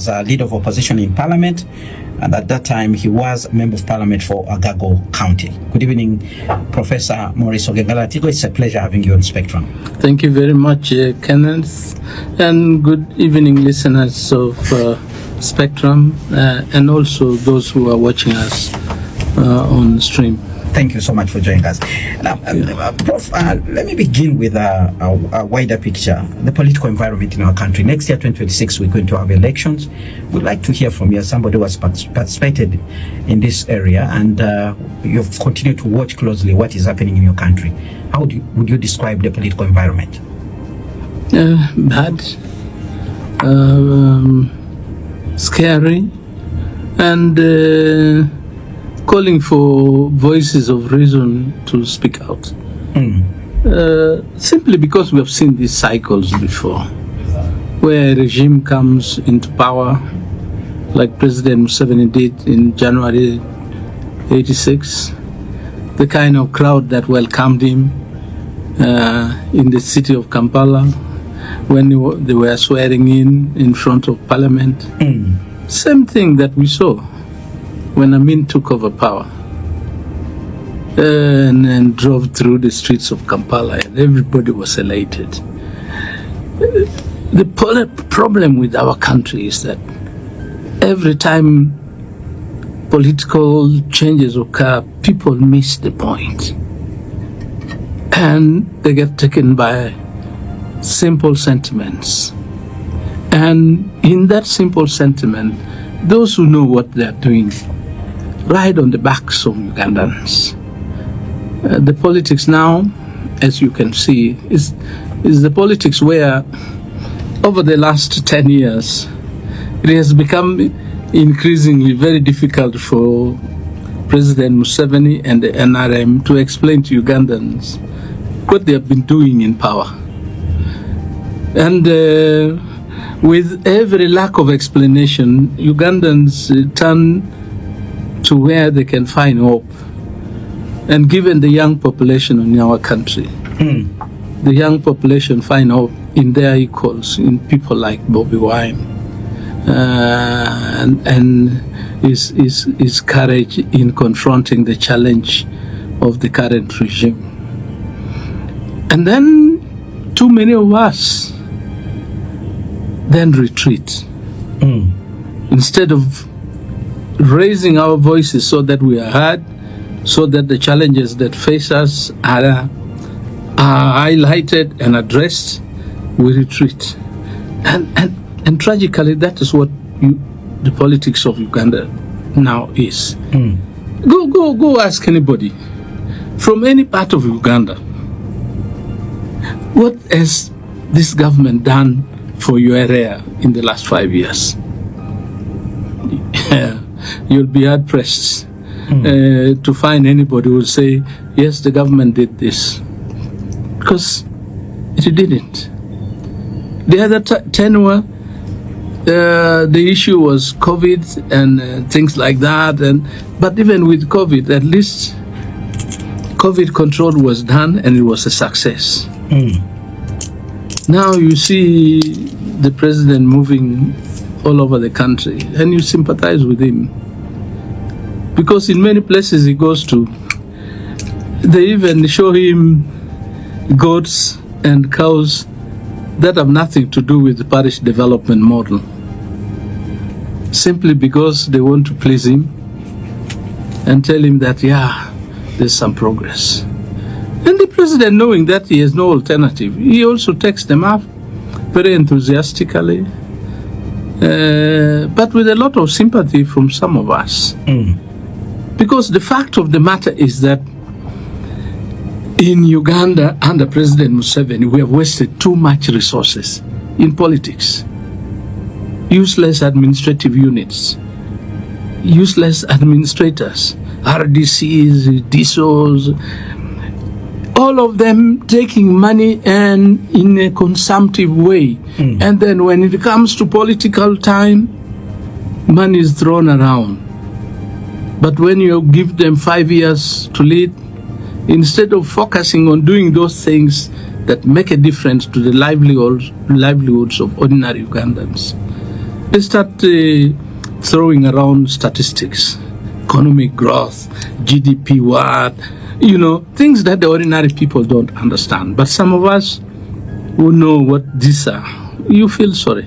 was a leader of opposition in Parliament, and at that time he was a Member of Parliament for Agago County. Good evening, Professor Maurice Ogenga Latigo. It's a pleasure having you on Spectrum. Thank you very much, Kenneth, and good evening, listeners of Spectrum, and also those who are watching us on stream. Thank you so much for joining us. Now, Prof, let me begin with a wider picture, the political environment in our country. Next year, 2026, we're going to have elections. We'd like to hear from you as somebody who has participated in this area, and you've continued to watch closely what is happening in your country. How would you describe the political environment? Bad, scary, and calling for voices of reason to speak out. Simply because we have seen these cycles before, where a regime comes into power, like President Museveni did in January 86, the kind of crowd that welcomed him in the city of Kampala when they were swearing in front of Parliament. Same thing that we saw when Amin took over power and drove through the streets of Kampala, and everybody was elated. The problem with our country is that every time political changes occur, people miss the point, and they get taken by simple sentiments. And in that simple sentiment, those who know what they are doing ride on the backs of Ugandans. The politics now, as you can see, is the politics where over the last 10 years, it has become increasingly very difficult for President Museveni and the NRM to explain to Ugandans what they have been doing in power. And with every lack of explanation, Ugandans turn to where they can find hope. And given the young population in our country, the young population find hope in their equals, in people like Bobby Wine, and his courage in confronting the challenge of the current regime. And then too many of us then retreat. Instead of raising our voices so that we are heard, so that the challenges that face us are highlighted and addressed, we retreat. And tragically, that is what the politics of Uganda now is. Go ask anybody from any part of Uganda, what has this government done for your area in the last 5 years? You'll be hard pressed to find anybody who will say, yes, the government did this, because it didn't. The other tenure, the issue was COVID and things like that. But even with COVID, at least COVID control was done and it was a success. Now you see the president moving all over the country, and you sympathize with him, because in many places he goes to, they even show him goats and cows that have nothing to do with the parish development model, simply because they want to please him and tell him that, yeah, there's some progress. And the president, knowing that he has no alternative, he also takes them up very enthusiastically, but with a lot of sympathy from some of us. Because the fact of the matter is that in Uganda, under President Museveni, we have wasted too much resources in politics. Useless administrative units, useless administrators, RDCs, DSOs, all of them taking money and in a consumptive way. And then when it comes to political time, money is thrown around. But when you give them 5 years to lead, instead of focusing on doing those things that make a difference to the livelihoods of ordinary Ugandans, They start throwing around statistics, economic growth, GDP, things that the ordinary people don't understand. But some of us who know what these are, you feel sorry.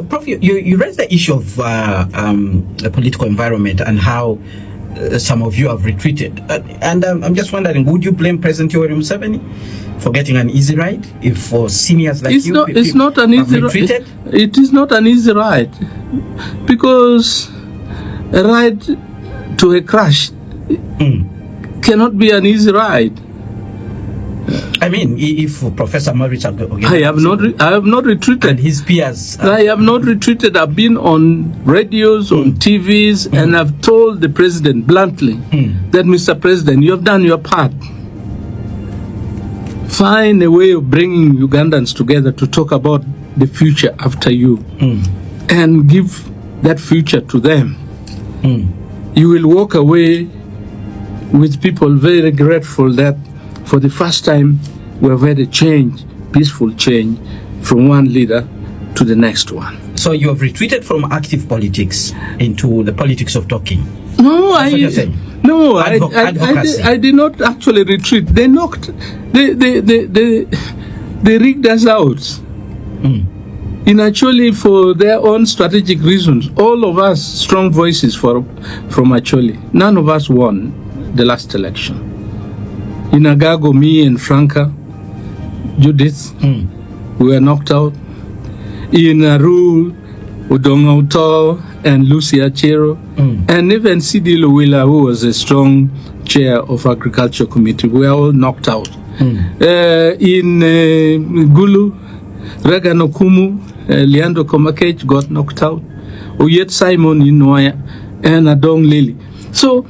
Prof, you raised the issue of the political environment and how some of you have retreated. And I'm just wondering, would you blame President Yoweri Museveni for getting an easy ride? If for seniors like it is not an easy ride, because a ride to a crash cannot be an easy ride. I mean, if Professor Maurice Ogenga, I have not retreated. And his peers. I have not retreated. I've been on radios, on TVs, and I've told the president bluntly that, Mr. President, you have done your part. Find a way of bringing Ugandans together to talk about the future after you and give that future to them. You will walk away with people very grateful that for the first time we have had a change, peaceful change, from one leader to the next one. So you have retreated from active politics into the politics of talking? No, I did not actually retreat. They rigged us out. In Acholi, for their own strategic reasons, all of us strong voices from Acholi, none of us won the last election. In Agago, me and Franca, Judith, we were knocked out. In Arul, Udonga Uto and Lucy Achero, and even Sidi Luwila, who was a strong chair of Agriculture Committee, we were all knocked out. In Gulu, Regano Kumu, Leandro Komakech got knocked out. Oyet Simon in Noya, and Adong Lily. So,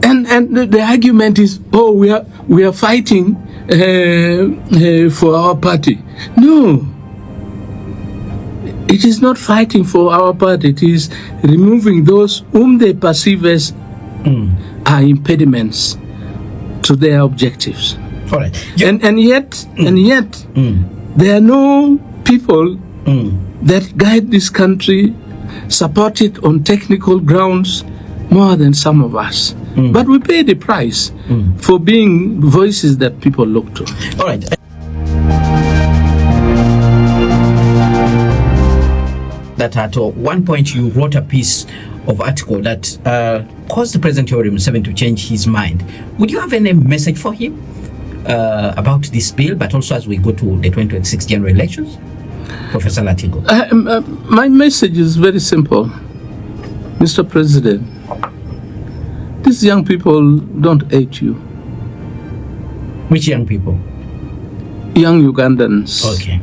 and the argument is, we are fighting for our party. No. It is not fighting for our party. It is removing those whom they perceive as are impediments to their objectives. All right. And yet, there are no people that guide this country, support it on technical grounds more than some of us. But we pay the price for being voices that people look to. All right. That at one point you wrote a piece of article that caused the President Yoweri Museveni to change his mind. Would you have any message for him about this bill, but also as we go to the 2026 general elections? Professor Latigo. My message is very simple. Mr. President, these young people don't hate you. Which young people? Young Ugandans. Okay.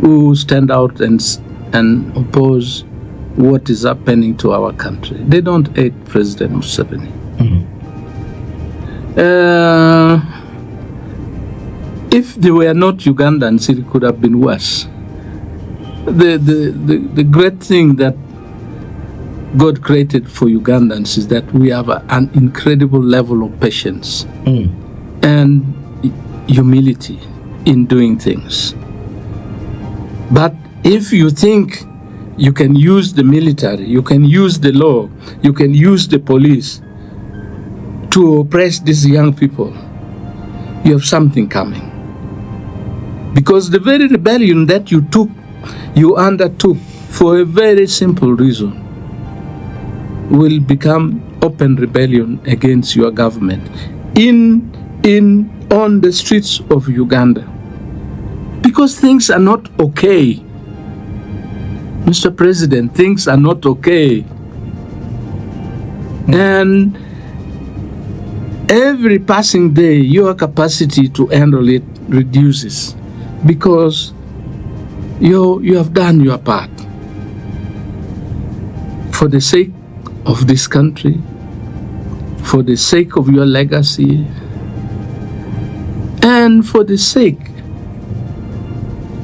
Who stand out and oppose what is happening to our country. They don't hate President Museveni. If they were not Ugandans, it could have been worse. The great thing that God created for Ugandans is that we have an incredible level of patience and humility in doing things. But if you think you can use the military, you can use the law, you can use the police to oppress these young people, you have something coming. Because the very rebellion that you undertook for a very simple reason will become open rebellion against your government on the streets of Uganda. Because things are not okay. Mr. President, things are not okay. And every passing day, your capacity to handle it reduces because you have done your part. For the sake of this country, for the sake of your legacy, and for the sake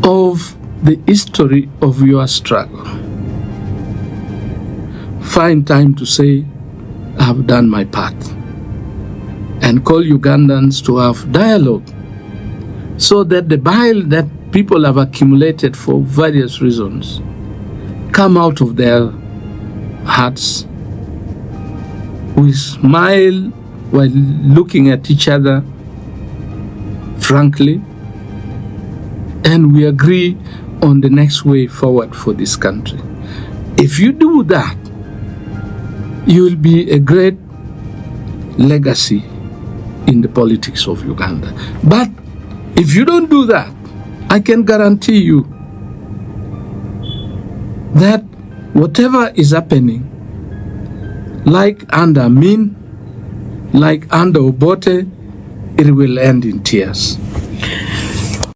of the history of your struggle. Find time to say, I have done my part. And call Ugandans to have dialogue so that the bile that people have accumulated for various reasons, come out of their hearts. We smile while looking at each other frankly, and we agree on the next way forward for this country. If you do that, you will be a great legacy in the politics of Uganda. But if you don't do that, I can guarantee you that whatever is happening, like under Min, like under Obote, it will end in tears.